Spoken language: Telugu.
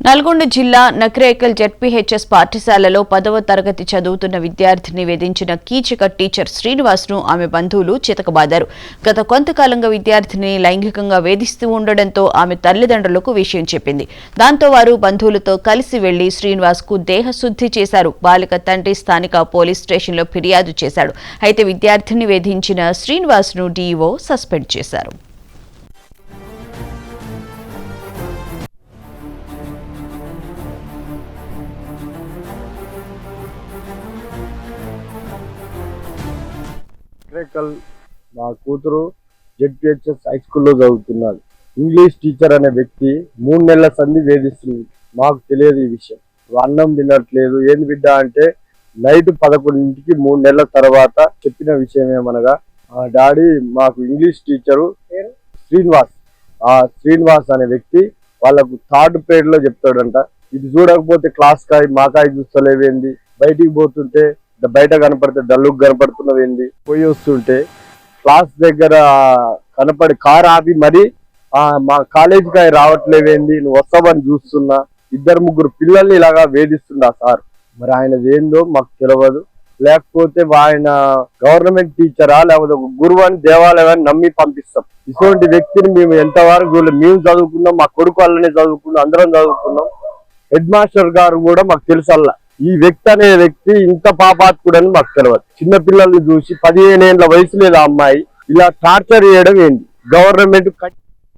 నల్గొండ జిల్లా నక్రేకల్ జెడ్పీహెచ్ఎస్ పాఠశాలలో 10వ తరగతి చదువుతున్న విద్యార్థిని వేధించిన కీచక టీచర్ శ్రీనివాస్ను ఆమె బంధువులు చితకబాదారు. గత కొంతకాలంగా విద్యార్థిని లైంగికంగా వేధిస్తూ ఉండడంతో ఆమె తల్లిదండ్రులకు విషయం చెప్పింది. దాంతో వారు బంధువులతో కలిసి వెళ్లి శ్రీనివాస్కు దేహశుద్ధి చేశారు. బాలిక తండ్రి స్థానిక పోలీస్ స్టేషన్లో ఫిర్యాదు చేశాడు. అయితే విద్యార్థిని వేధించిన శ్రీనివాస్ను డీఈఓ సస్పెండ్ చేశారు. మా కూతురు జెడ్పీహెచ్ఎస్ హై స్కూల్లో చదువుతున్నారు. ఇంగ్లీష్ టీచర్ అనే వ్యక్తి 3 నెలల సంధి వేధిస్తుంది. మాకు తెలియదు ఈ విషయం. అన్నం తినట్లేదు. ఏంది బిడ్డ అంటే నైట్ 11ంటికి 3 నెలల తర్వాత చెప్పిన విషయం ఏమనగా డాడీ మాకు ఇంగ్లీష్ టీచరు శ్రీనివాస్ అనే వ్యక్తి వాళ్ళకు 3rd పీరియడ్ లో చెప్తాడంట. ఇది చూడకపోతే క్లాస్ కాయ మాకాయ చూస్తలేవేంది, బయటికి పోతుంటే బయట కనపడితే డల్లుకు కనపడుతున్నవేంది, పోయి వస్తుంటే క్లాస్ దగ్గర కనపడి కార్ ఆపి మరి మా కాలేజీకి రావట్లేవేంది, నువ్వు వస్తావని చూస్తున్నా, 2-3 పిల్లల్ని ఇలాగా వేధిస్తుందా సార్. మరి ఆయనది ఏందో మాకు తెలియదు. లేకపోతే ఆయన గవర్నమెంట్ టీచరా లేకపోతే గురువు అని దేవాలయాన్ని నమ్మి పంపిస్తాం. ఇటువంటి వ్యక్తిని మేము ఎంతవరకు మేము చదువుకున్నాం, మా కొడుకు వాళ్ళనే చదువుకున్నాం, అందరం చదువుకున్నాం. హెడ్ మాస్టర్ గారు కూడా మాకు తెలుసల్లా ఈ వ్యక్తి అనే వ్యక్తి ఇంత పాపాత్ముడని మాకు తెలియదు. చిన్న పిల్లల్ని చూసి 15 ఏళ్ల వయసు లేదు ఆ అమ్మాయి ఇలా టార్చర్ చేయడం ఏంటి? గవర్నమెంట్